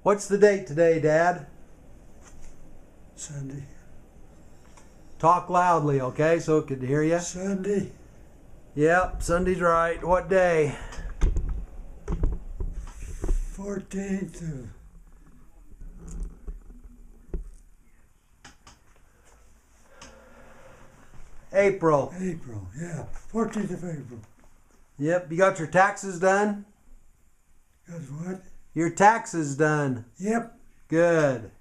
What's the date today, Dad? Sunday. Talk loudly, okay, so it could hear you. Sunday. Yep, Sunday's right. What day? 14th of April. April. Yeah, 14th of April. Yep, you got your taxes done? Got what? Your taxes done. Yep. Good.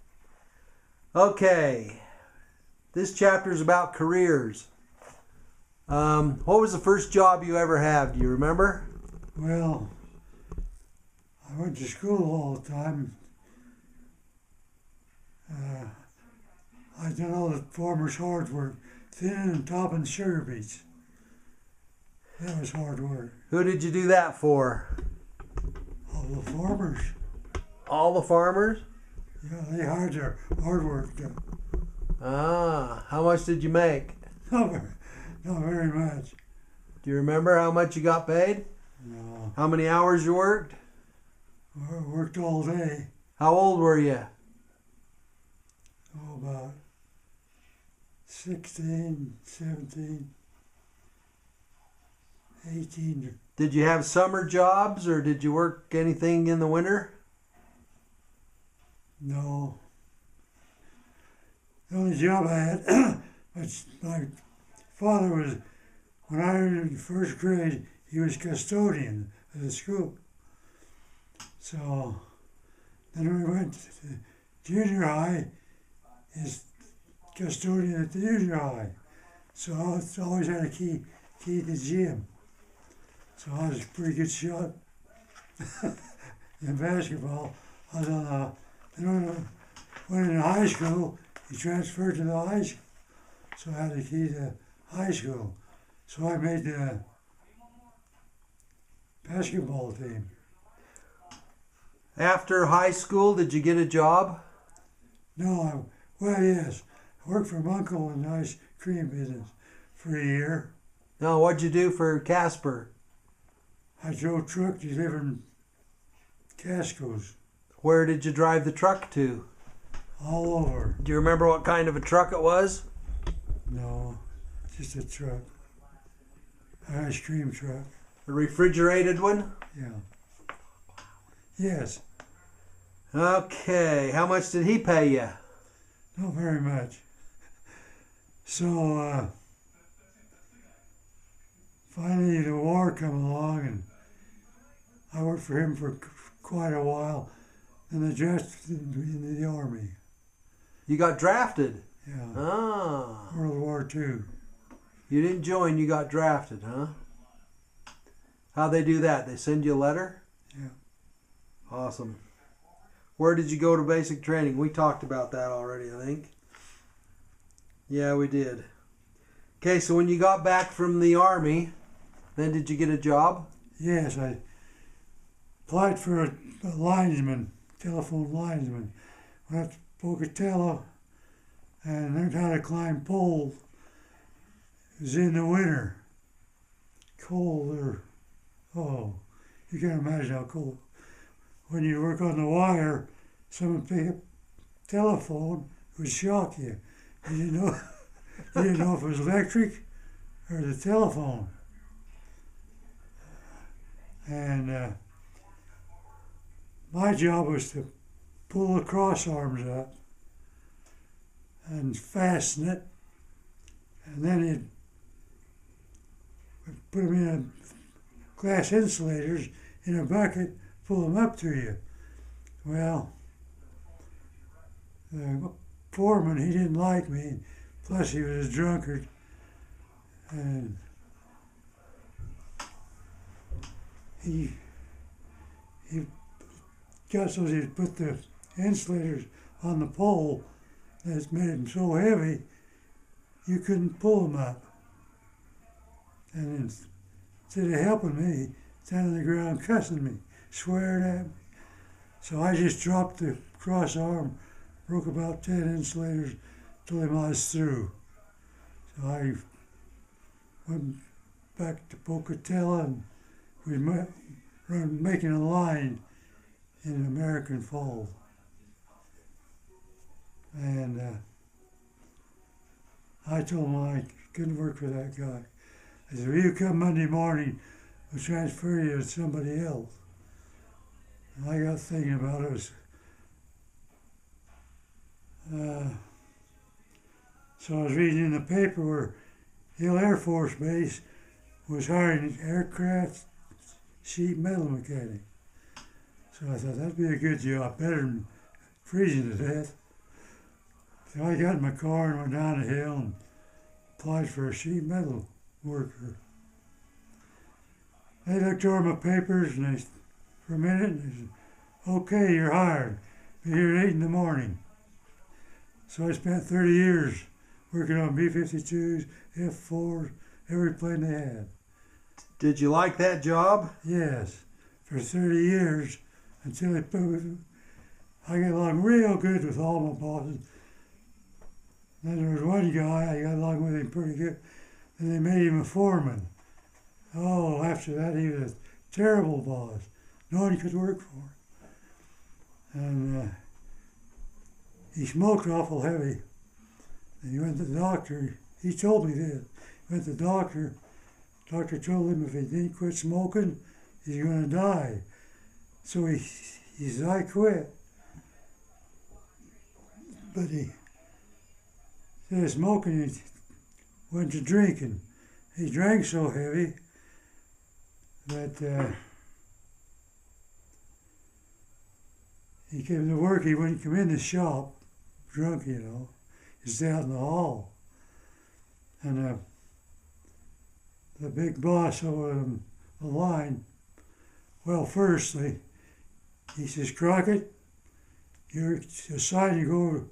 Okay. This chapter is about careers. What was the first job you ever had? Do you remember? Well, I went to school all the time. I done all the farmers' hard work, thinning and topping sugar beets. That was hard work. Who did you do that for? All the farmers, All the farmers? yeah, they hired their hard work done. Ah, how much did you make? Not very much. Do you remember how much you got paid? No, How many hours you worked? I worked all day. How old were you? Oh, about 16, 17, 18. Did you have summer jobs or did you work anything in the winter? No. The only job I had, my father was, when I was in first grade, he was custodian at the school. So then we went to junior high, he's custodian at the junior high. So I always had a key to the gym. So I was a pretty good shot in basketball. I was on then when in high school, he transferred to the high school. So I had a key to high school. So I made the basketball team. After high school, did you get a job? No, well, yes. I worked for my uncle in the ice cream business for a year. No, what'd you do for Casper? I drove truck delivering Cascos Where did you drive the truck to? all over. Do you remember what kind of a truck it was? No, just a truck. An ice cream truck, A refrigerated one? yeah. Yes, Okay, how much did he pay you? not very much. So finally the war come along and I worked for him for quite a while. And I drafted in the army, You got drafted. yeah. Ah, World War II. you didn't join, you got drafted, huh? How'd they do that? They send you a letter? Yeah. Awesome. Where did you go to basic training? We talked about that already, I think. Yeah, we did. Okay, so when you got back from the army, then did you get a job? Yes, I applied for a linesman, telephone linesman. Went to Pocatello and learned how to climb poles. It was in the winter. Cold or, oh, you can't imagine how cold. When you work on the wire, someone pick up telephone, it would shock you. You didn't know, you didn't know if it was electric or the telephone. And my job was to pull the cross arms up and fasten it, and then you'd put them in a glass insulators in a bucket, pull them up to you. Well, the foreman, he didn't like me, plus he was a drunkard, and he got so he'd put the insulators on the pole that made them so heavy you couldn't pull them up. And instead of helping me, down on the ground cussing me, swearing at me. So I just dropped the cross arm, broke about 10 insulators, told him I was through. So I went back to Pocatello and we were making a line in American Falls. And I told him I couldn't work for that guy. I said, well, you come Monday morning, we'll transfer you to somebody else. And I got thinking about it. So I was reading in the paper where Hill Air Force Base was hiring aircraft sheet metal mechanic. So I thought that'd be a good job, better than freezing to death. So I got in my car and went down the hill and applied for a sheet metal worker. They looked over my papers and they, for a minute, and they said, okay, you're hired. Be here at 8 in the morning. So I spent 30 years working on B-52s, F-4s, every plane they had. Did you like that job? Yes, for 30 years until they put, I got along real good with all my bosses. Then there was one guy, I got along with him pretty good. Then they made him a foreman. Oh, after that he was a terrible boss. No one could work for him. And he smoked awful heavy. And he went to the doctor. He told me this. He went to the doctor. Doctor told him if he didn't quit smoking, he's going to die. So he said, I quit. But he instead of smoking, he went to drinking. He drank so heavy that he came to work. He wouldn't come in the shop drunk, you know. He's out in the hall. And the big boss over the line, well, firstly, he says, Crockett, you're assigned to go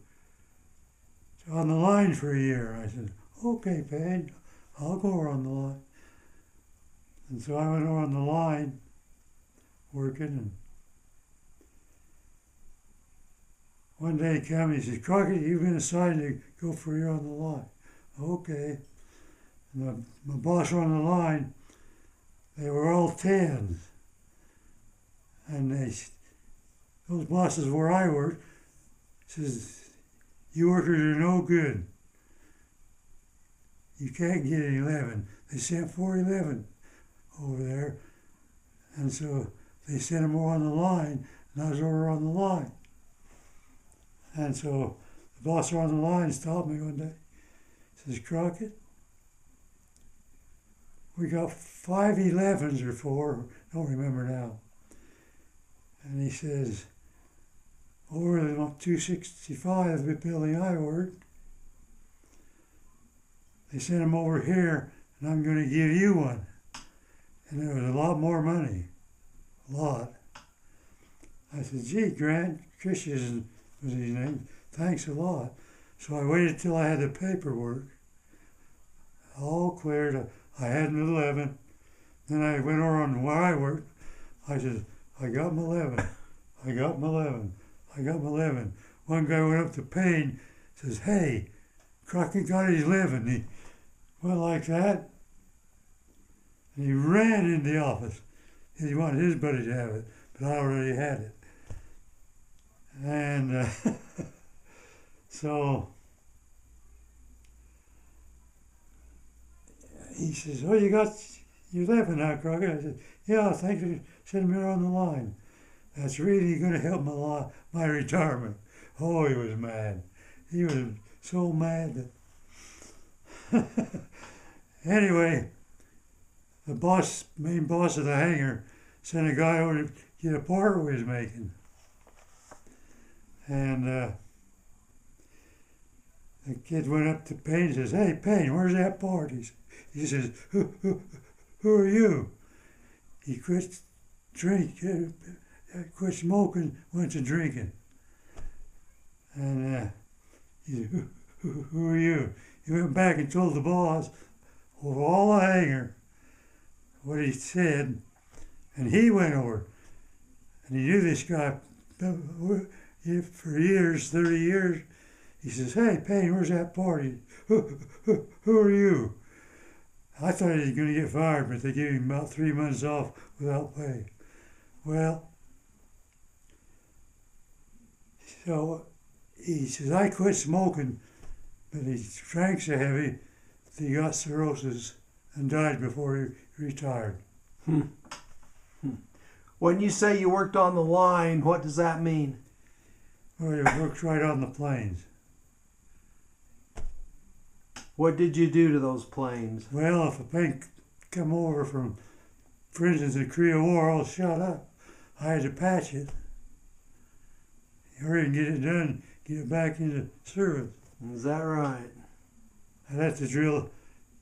on the line for a year. I said, okay, Payne, I'll go on the line. And so I went on the line working, and one day he came, he said, Crockett, you've been assigned to go for a year on the line. Okay. And my boss on the line, they were all 10s. And those bosses where I worked says, you workers are no good. You can't get an 11. They sent 411 over there. And so they sent them over on the line, and I was over on the line. And so the boss on the line stopped me one day. He says, Crockett, we got 5 11s or 4, don't remember now. And he says, over the 265, the building I worked, they sent him over here, and I'm going to give you one. And there was a lot more money, a lot. I said, gee, Grant, Christian was his name, thanks a lot. So I waited till I had the paperwork all cleared. I had an 11. Then I went over on where I worked. I said, I got my 11. I got my 11. I got my 11. One guy went up to Payne, says, hey, Crockett got his 11. He went like that, and he ran in the office. He wanted his buddy to have it, but I already had it. And so he says, oh, you got your 11 now, Crockett? I said, yeah, thanks for sending me on the line. That's really going to help my retirement. Oh, he was mad. He was so mad that anyway, the main boss of the hangar, sent a guy over to get a part we was making. And the kid went up to Payne and says, hey, Payne, where's that part? He says, who are you? He quit smoking, went to drinking. And he said, who are you? He went back and told the boss over all the hangar what he said, and he went over. And he knew this guy for years, 30 years. He says, hey, Payne, where's that party? Who are you? I thought he was going to get fired, but they gave him about 3 months off without pay. Well, so he says, I quit smoking, but he drank so heavy that he got cirrhosis and died before he retired. When you say you worked on the line, what does that mean? Well, he worked right on the planes. What did you do to those planes? Well, if a plane come over from, for instance, the Korea War all shot up, I had to patch it. Hurry and get it done, get it back into service. Is that right? I'd have to drill,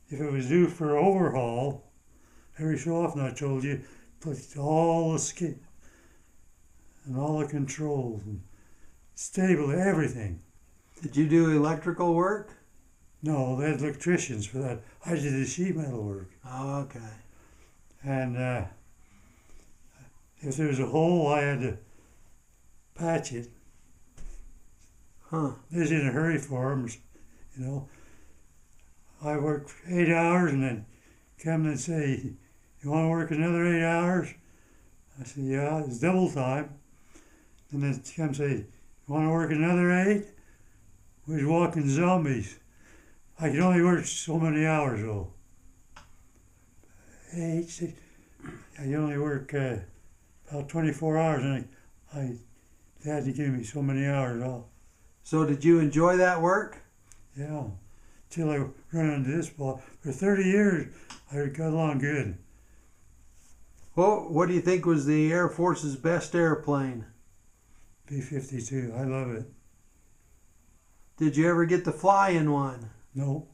if it was due for overhaul, every so often I told you, put all the skid and all the controls and stable everything. Did you do electrical work? No, they had electricians for that. I did the sheet metal work. Oh, okay. And if there was a hole, I had to patch it. Huh. They was in a hurry for 'em, you know. I worked 8 hours and then come and say, you want to work another 8 hours? I said, yeah, it's double time. And then come and say, you want to work another 8? We was walking zombies. I could only work so many hours though. 8, 6, I could only work about 24 hours and they had to give me so many hours off. So did you enjoy that work? Yeah, till I run into this ball. For 30 years, I got along good. Well, what do you think was the Air Force's best airplane? B-52, I love it. Did you ever get to fly in one? No,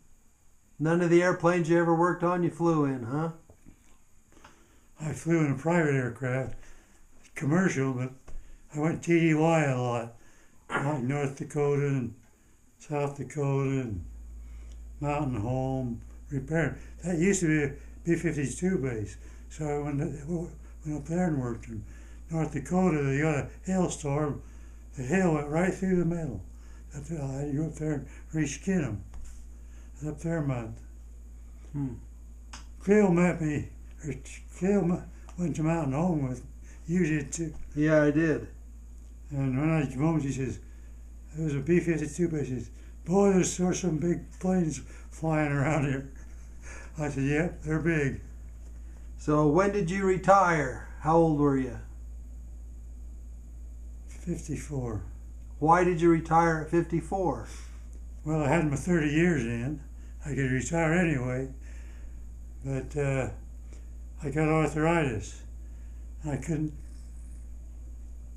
None of the airplanes you ever worked on you flew in, huh? I flew in a private aircraft, commercial, but I went TDY a lot. Like North Dakota and South Dakota and Mountain Home, repair. That used to be a B-52 base. So I went up there and worked in North Dakota. They got a hailstorm. The hail went right through the middle. I had to go up there and reskin them. I was up there a month. Cleo met me, or Cleo went to Mountain Home with, you did too. Yeah, I did. And when I came home, she says, it was a B-52 base. She says, boy, there's some big planes flying around here. I said, yep, they're big. So when did you retire? How old were you? 54. Why did you retire at 54? Well, I had my 30 years in. I could retire anyway. But I got arthritis. I couldn't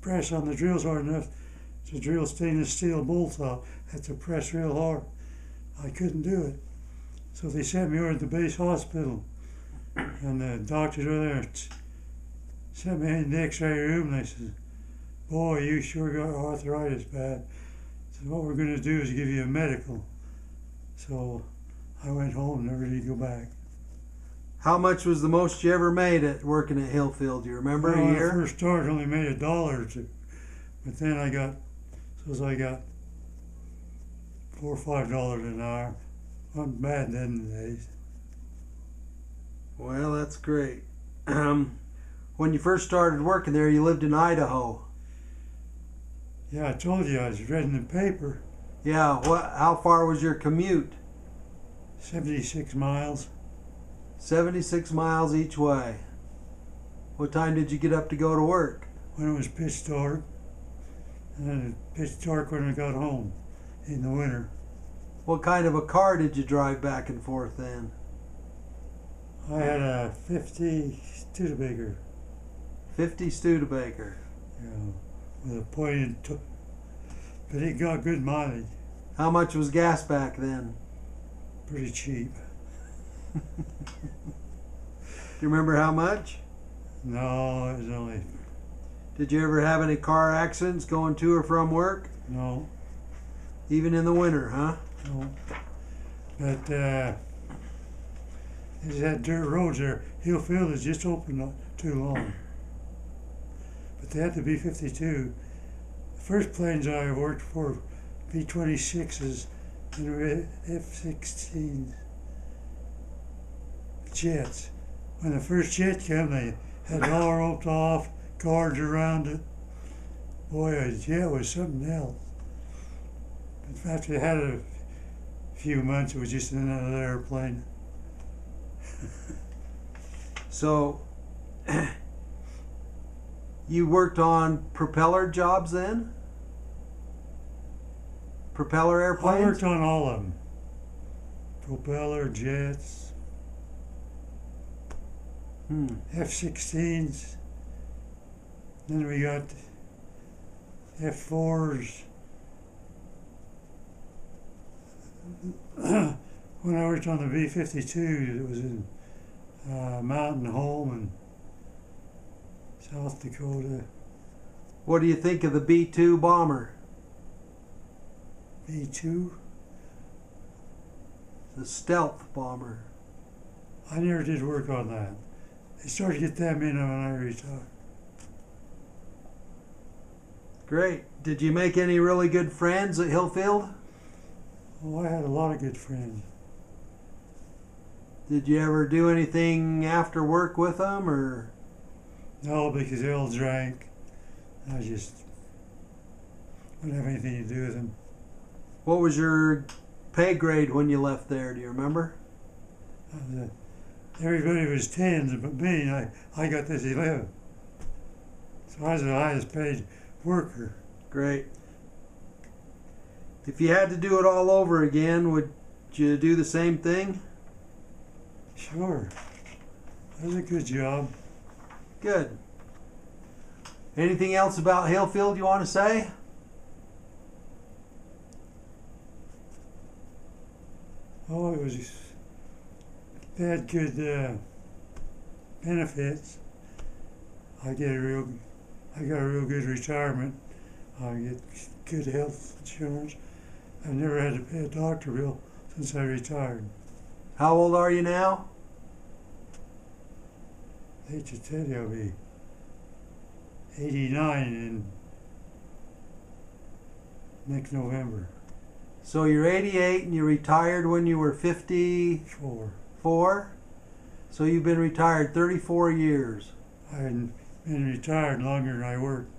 press on the drills hard enough to drill stainless steel bolts out. Had to press real hard. I couldn't do it. So they sent me over to the base hospital. And the doctors over there sent me in the x-ray room and they said, boy, you sure got arthritis bad. So what we're going to do is give you a medical. So I went home and never did go back. How much was the most you ever made at working at Hillfield? Do you remember Well, a when I year? first started, I only made $1 or 2. But then I got $4 or $5 an hour. Wasn't bad then in the days. Well, that's great. When you first started working there, you lived in Idaho. Yeah, I told you I was reading the paper. Yeah, how far was your commute? 76 miles. 76 miles each way. What time did you get up to go to work? When it was pitch dark. And then pitch dark when I got home in the winter. What kind of a car did you drive back and forth then? I had a 50 Studebaker. 50 Studebaker. Yeah, with a pointed but it got good mileage. How much was gas back then? Pretty cheap. Do you remember how much? No, it was only, Did you ever have any car accidents going to or from work? no, Even in the winter, huh? no. But they just had dirt roads there. Hillfield is just opened not too long. But they had the B-52. The first planes I worked for, B-26s and F-16s. Jets. When the first jet came, they had it all roped off, guards around it. Boy, a jet was something else. But after I had a few months, it was just in another airplane. So, you worked on propeller jobs then? Propeller I airplanes? worked on all of them. Propeller, jets, F-16s. Then we got F-4s. When I worked on the B-52, it was in Mountain Home in South Dakota. What do you think of the B-2 bomber? B-2. The stealth bomber. I never did work on that. They started to get them in when I retired. Great. Did you make any really good friends at Hillfield? Oh, I had a lot of good friends. Did you ever do anything after work with them, or? No, because they all drank. I just wouldn't have anything to do with them. What was your pay grade when you left there? Do you remember? Everybody was 10s, but me, I got this 11. So I was the highest paid worker. Great. If you had to do it all over again, would you do the same thing? Sure. That was a good job. Good. Anything else about Hillfield you want to say? Oh, it was, they had good benefits. I got a real good retirement. I get good health insurance. I've never had to pay a doctor bill since I retired. How old are you now? I hate to tell you, I'll be 89 in next November. So you're 88 and you retired when you were 54? 4. So you've been retired 34 years. I've been retired longer than I worked.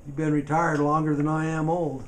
You've been retired longer than I am old.